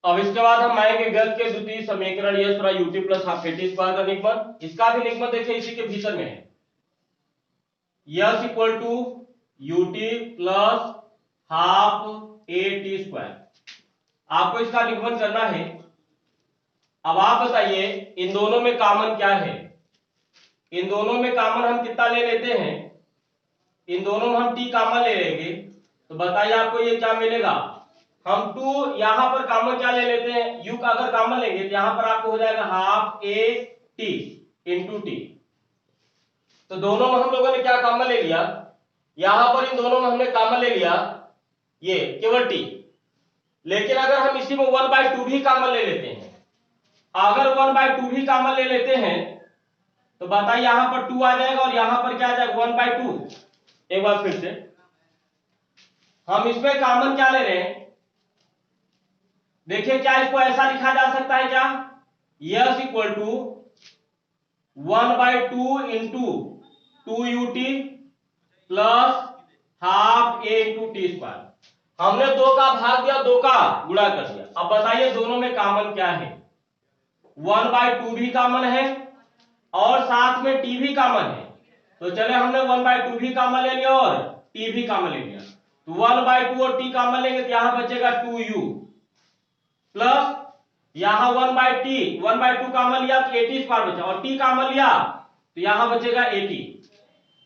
अब इसके बाद हम आएंगे गत के द्वितीय समीकरण यस थोड़ा UT plus half eighty square का निगमन। इसका भी निगमन देखिए इसी के भीतर में है, s equal to u t plus half a t square. आपको इसका निगमन करना है। अब आप बताइए इन दोनों में कॉमन क्या है। इन दोनों में कॉमन हम कितना ले लेते हैं, इन दोनों में हम टी कॉमन ले लेंगे तो बताइए आपको ये क्या मिलेगा। हम टू यहां पर कॉमन क्या ले लेते हैं, यू का अगर कॉमन लेंगे तो यहां पर आपको हो जाएगा half a T into T. तो दोनों में हम लोगों ने क्या कॉमन ले लिया, यहां पर इन दोनों में हमने कॉमन ले लिया ये केवल टी। लेकिन अगर हम इसी में 1/2 भी कॉमन ले लेते हैं, अगर 1/2 भी कॉमन ले लेते हैं तो बताइए यहां पर 2 आ जाएगा और यहां पर क्या आ जाएगा 1/2। एक बार फिर से हम इसमें कॉमन क्या ले रहे हैं, देखिए क्या इसको ऐसा लिखा जा सकता है क्या, s equal to 1/2 into 2ut plus half a into t square. हमने 2 का भाग दिया, 2 का गुणा कर दिया। अब बताइए दोनों में कॉमन क्या है, 1/2 भी कॉमन है और साथ में टी भी कॉमन है। तो चले हमने 1/2 भी कॉमन ले लिया और टी भी कॉमन ले लिया। तो 1/2 और टी कॉमन लेंगे तो यहां बचेगा 2u प्लस यहां 1/2 कॉमन लिया तो 80 स्क्वायर बचा और टी कॉमन लिया तो यहां बचेगा 80।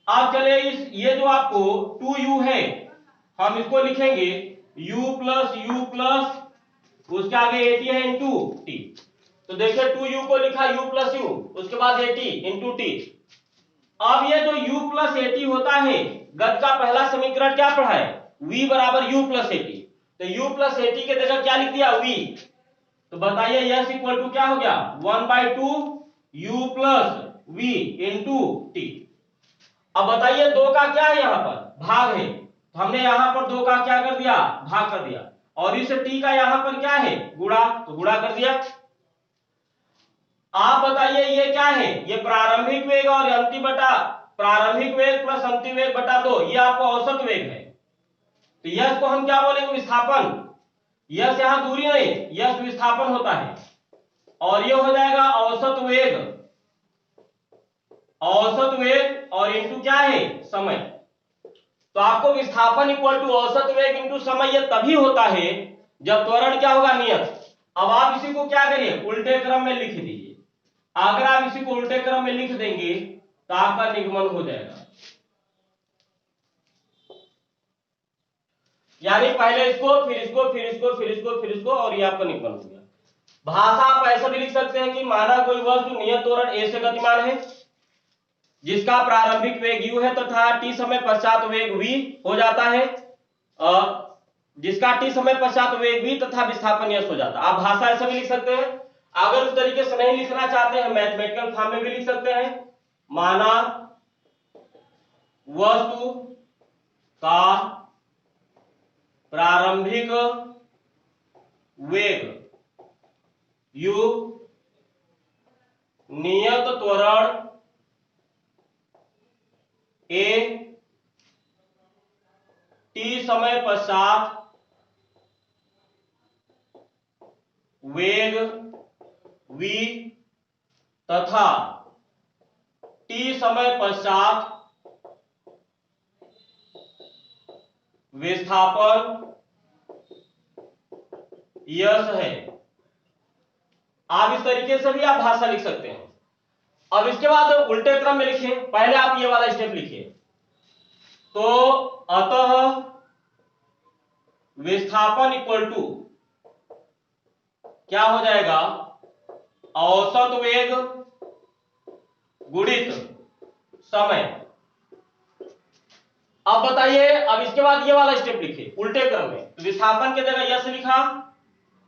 अब चले इस ये जो आपको 2u है हम इसको लिखेंगे u प्लस उसके आगे 80 है इंटू टी। तो देखिए 2u को लिखा u प्लस यू उसके बाद 80 इंटू टी। अब ये जो u प्लस 80 होता है, गत का पहला समीकरण क्या पढ़ा है, v बराबर u प्लस 80। तो u प्लस 80 के जगह क्या लिख दिया v। तो बताइए यस इक्वल टू क्या हो गया 1/2 u plus v into T. अब बताइए 2 का क्या है यहां पर भाग है, तो हमने यहां पर 2 का क्या कर दिया भाग कर दिया और इस टी का यहां पर क्या है गुणा, तो गुणा कर दिया। आप बताइए ये क्या है, ये प्रारंभिक वेग और अंतिम बटा प्रारंभिक वेग प्लस अंतिम वेग बटा 2 ये आपको औसत वेग है। तो यस को हम क्या बोलेंगे विस्थापन, यस यहां दूरी नहीं, यस विस्थापन होता है और ये हो जाएगा औसत वेग और इंटू क्या है समय। तो आपको विस्थापन इक्वल टू औसत वेग इंटू समय ये तभी होता है जब त्वरण क्या होगा नियत। अब आप इसी को क्या करिए उल्टे क्रम में लिख दीजिए। अगर आप इसी को उल्टे क्रम में लिख देंगे तो आपका निगमन हो जाएगा, यानी पहले इसको फिर इसको फिर इसको फिर इसको फिर इसको और ये आपका निगमन हो गया। भाषा आप ऐसा भी लिख सकते हैं कि माना कोई वस्तु नियत त्वरण ए से गतिमान है जिसका प्रारंभिक वेग u है तथा t समय पश्चात वेग v हो जाता है, जिसका t समय पश्चात वेग v तथा विस्थापन यस हो जाता है। आप भाषा ऐसा भी लिख सकते हैं। अगर उस तरीके से नहीं लिखना चाहते हैं मैथमेटिकल फॉर्म में भी लिख सकते हैं, माना वस्तु का प्रारंभिक वेग u नियत त्वरण a t समय पश्चात वेग v तथा t समय पश्चात विस्थापन यस है। आप इस तरीके से भी आप भाषा लिख सकते हैं। अब इसके बाद उल्टे क्रम में लिखिए, पहले आप ये वाला स्टेप लिखिए। तो अतः विस्थापन इक्वल टू क्या हो जाएगा औसत वेग गुणित समय। अब बताइए अब इसके बाद ये वाला स्टेप लिखिए उल्टे क्रम में। तो विस्थापन की जगह यस लिखा,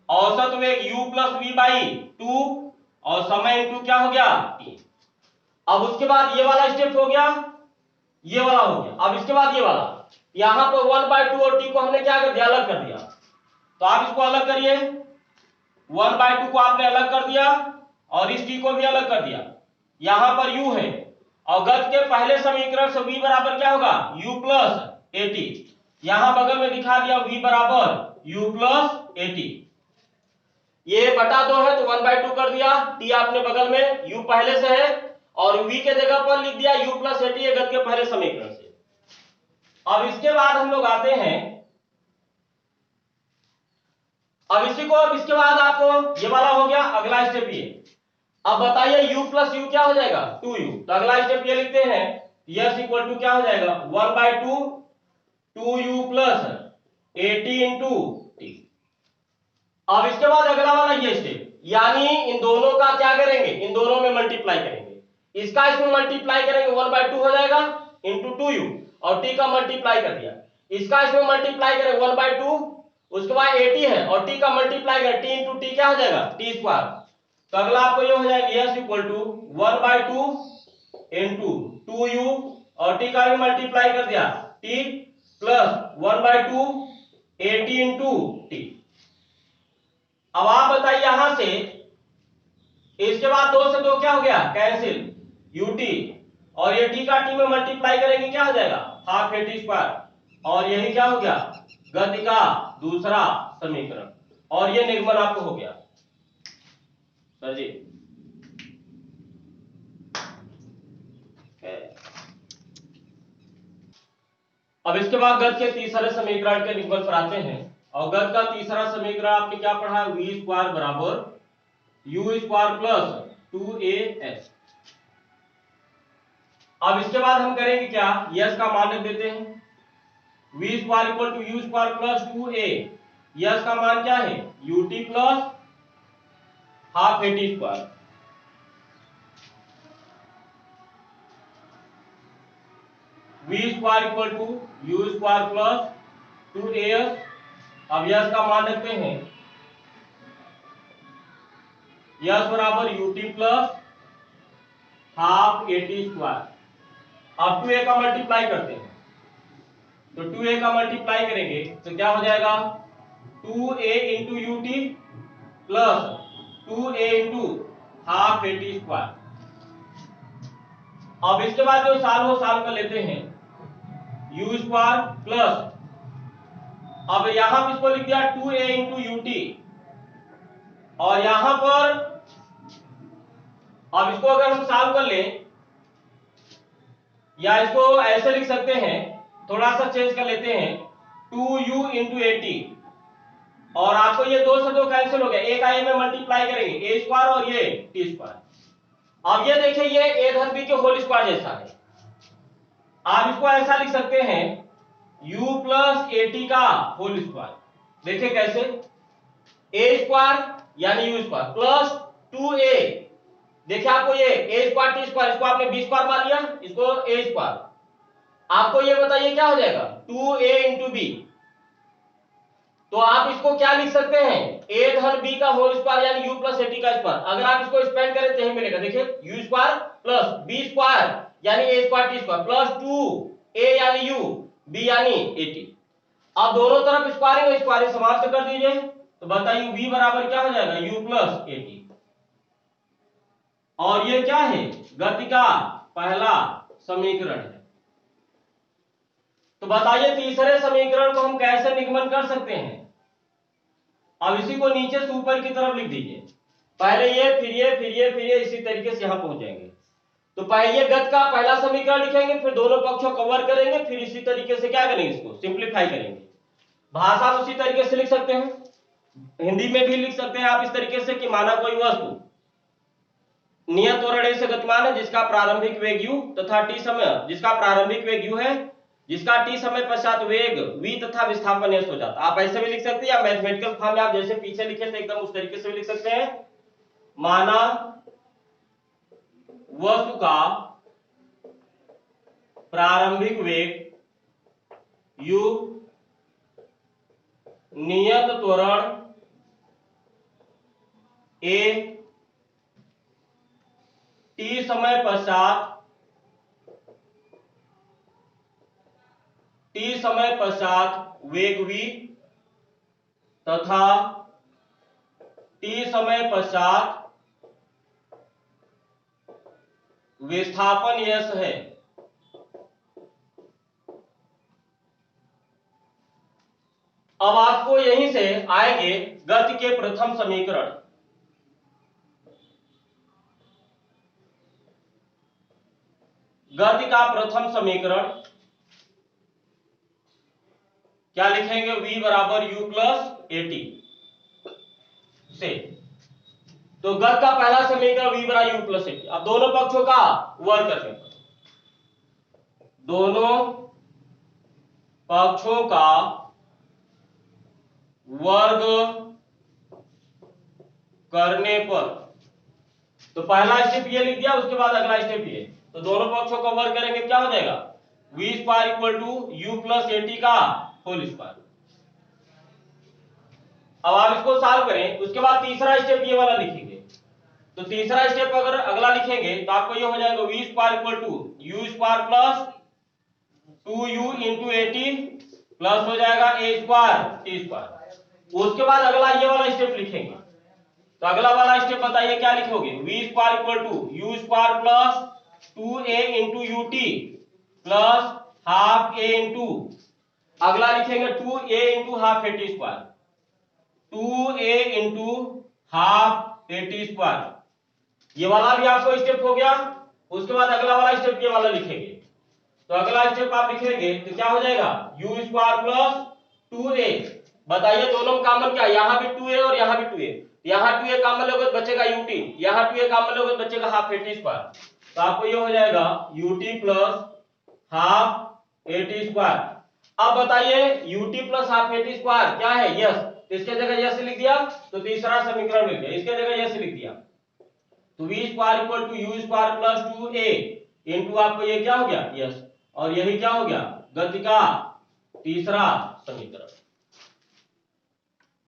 औसत वेग u प्लस v बाई 2 और समय इंटू क्या हो गया t। अब उसके बाद ये वाला स्टेप हो गया, ये वाला हो गया। अब इसके बाद ये वाला, यहां पर 1/2 और t को हमने क्या कर दिया अलग कर दिया। तो आप इसको अलग करिए, 1/2 को आपने अलग कर दिया और इस t को भी अलग कर दिया। यहां पर u है और गत के पहले समीकरण से v बराबर क्या होगा u प्लस 80। यहां बगल में दिखा दिया v बराबर u प्लस 80। ये बटा 2 है तो 1/2 कर दिया, टी आपने बगल में, u पहले से है और v के जगह पर लिख दिया u प्लस एटी, ये गत के पहले समीकरण से। अब इसके बाद हम लोग आते हैं, अब इसके बाद आपको ये वाला हो गया, अगला स्टेप ये। अब बताइए u प्लस यू क्या हो जाएगा, 2u। तो अगला स्टेप ये लिखते हैं, यस इक्वल टू क्या हो जाएगा, 1/2 2u प्लस 80 इंटू टी। अब इसके बाद अगला वाला ये स्टेप, यानी इन दोनों का क्या करेंगे, इन दोनों में मल्टीप्लाई करेंगे, इसका इसमें मल्टीप्लाई करेंगे 1/2 हो जाएगा इंटू 2u, और t का मल्टीप्लाई कर दिया, इसका इसमें मल्टीप्लाई करें 1/2, उसके बाद 80 है और t का मल्टीप्लाई करें, t इंटू टी क्या हो जाएगा, टी स्क्वायर। तो अगला आपको ये हो जाएगा yes equal to 1/2 into 2u, और t का भी मल्टीप्लाई कर दिया, t प्लस 1/2 80 इंटू टी। अब आप बताइए यहां से, इसके बाद 2 से 2 क्या हो गया, कैंसिल, ut, और ये t का t में मल्टीप्लाई करेंगे क्या हो जाएगा, हाफ ए टी स्क्वायर, और यही क्या हो गया, गति का दूसरा समीकरण, और ये निगमन आपको हो गया। सर जी अब इसके बाद गत के तीसरे समीकरण के निगमन पर आते हैं, और गत का तीसरा समीकरण आपने क्या पढ़ा, v स्क्वायर बराबर u स्क्वायर प्लस 2as। अब इसके बाद हम करेंगे क्या, यस का मान रख देते हैं, v square equal to u square plus 2a, s का मान क्या है, ut plus half a t square. v square equal to u square plus 2as। अब यस का मान रखते हैं, यस बराबर ut plus half a t square. अब 2a का मल्टीप्लाई करते हैं, तो 2a का मल्टीप्लाई करेंगे तो क्या हो जाएगा, 2a into U T plus 2a into half a t square. अब इसके बाद जो साल हो साल कर लेते हैं, u स्क्वायर प्लस, अब यहां पर इसको लिख दिया 2a इंटू यू टी, और यहां पर अब इसको अगर हम सॉल्व कर लें, या इसको ऐसे लिख सकते हैं, थोड़ा सा चेंज कर लेते हैं, 2u इंटू ए टी, और आपको ये 2 से 2 कैंसिल हो गया, एक आई में मल्टीप्लाई करेंगे ए स्क्वायर और ये टी स्क्वायर। अब ये देखिए ये ए धन बी के होल स्क्वायर जैसा है, आप इसको ऐसा लिख सकते हैं u प्लस ए टी का होल स्क्वायर। देखिए कैसे, ए स्क्वायर यानी यू स्क्वायर प्लस 2a, देखिए आपको ये ए स्क्वायर टी स्क्वायर, इसको आपने बी स्क्वायर मान लिया, इसको ए स्क्वायर, आपको ये बताइए क्या हो जाएगा, 2a इंटू बी। तो आप इसको क्या लिख सकते हैं, ए धन बी का होल स्क्वायर यानी u प्लस ए टी का स्क्वायर। अगर आप इसको एक्सपेंड करें तो यही मिलेगा, देखिए u square plus B square यानी A square T square plus 2a यानी u, b यानी ए टी। अब दोनों तरफ स्क्वायरिंग स्क्वायरिंग समाप्त कर दीजिए, तो बताइए v बराबर क्या हो जाएगा, u प्लस ए टी। और ये क्या है, गति का पहला समीकरण है। तो बताइए तीसरे समीकरण को हम कैसे निगमन कर सकते हैं। अब इसी को नीचे से ऊपर की तरफ लिख दीजिए, पहले ये फिर ये फिर ये फिर ये, इसी तरीके से यहां पहुंच जाएंगे। तो पहले गत का पहला समीकरण लिखेंगे, फिर दोनों पक्षों कवर करेंगे, फिर इसी तरीके से क्या करेंगे, इसको सिंप्लीफाई करेंगे। भाषा उसी तरीके से लिख सकते हैं, हिंदी में भी लिख सकते हैं आप इस तरीके से कि माना कोई वस्तु नियत त्वरण से गतिमान है, जिसका प्रारंभिक वेग u तथा t समय, जिसका प्रारंभिक वेग u है, जिसका t समय पश्चात वेग v तथा विस्थापन s हो जाता। आप ऐसे भी लिख सकते हैं, या मैथमेटिकल फॉर्म में आप जैसे पीछे लिखे थे एकदम उस तरीके से भी लिख सकते हैं। माना वस्तु का प्रारंभिक वेग u, नियत त्वरण a, t समय पश्चात वेग v तथा t समय पश्चात विस्थापन s है। अब आपको यहीं से आएंगे गति के प्रथम समीकरण। गति का प्रथम समीकरण क्या लिखेंगे? v बराबर u प्लस एटी से। तो गति का पहला समीकरण v बराबर u प्लस एटी। अब दोनों पक्षों का वर्ग करने पर, दोनों पक्षों का वर्ग करने पर, तो पहला स्टेप ये लिख दिया, उसके बाद अगला स्टेप ये। तो दोनों पक्षों का वर्ग करेंगे, क्या हो जाएगा? v square equal to u plus a t का होल स्क्वायर। अब आप इसको सॉल्व करें, उसके बाद तीसरा स्टेप ये वाला लिखेंगे। तो तीसरा स्टेप अगर अगला लिखेंगे तो आपको ये हो जाएगा v square equal to u square plus 2u into a t plus हो जाएगा a स्क्वायर t स्क्वायर। उसके बाद अगला ये वाला स्टेप लिखेंगे। तो अगला वाला स्टेप बताइए क्या लिखोगे? v square equal to u square plus 2a into ut plus half a into, अगला लिखेंगे 2a into half a t square, 2a into half a t square. ये वाला भी आपको स्टेप हो गया। उसके बाद अगला वाला स्टेप ये वाला लिखेंगे। तो अगला स्टेप आप लिखेंगे तो क्या हो जाएगा? u square plus 2a। बताइए दोनों में कॉमन क्या है? यहां भी 2a और यहां भी 2a। यहां 2a कॉमन लोगे तो बचेगा ut, यहां 2a कॉमन लोगे तो बचेगा हाफ ए टी स्क्वायर। तो आपको ये हो जाएगा ut plus half a t square. अब बताइए ut plus half a t square क्या है? यस। तो इसके जगह यस लिख दिया तो तीसरा समीकरण मिल गया। इसके जगह यस लिख दिया तो v square equal to u square plus 2a into आपको ये क्या हो गया? यस। और यही क्या हो गया? गति का तीसरा समीकरण।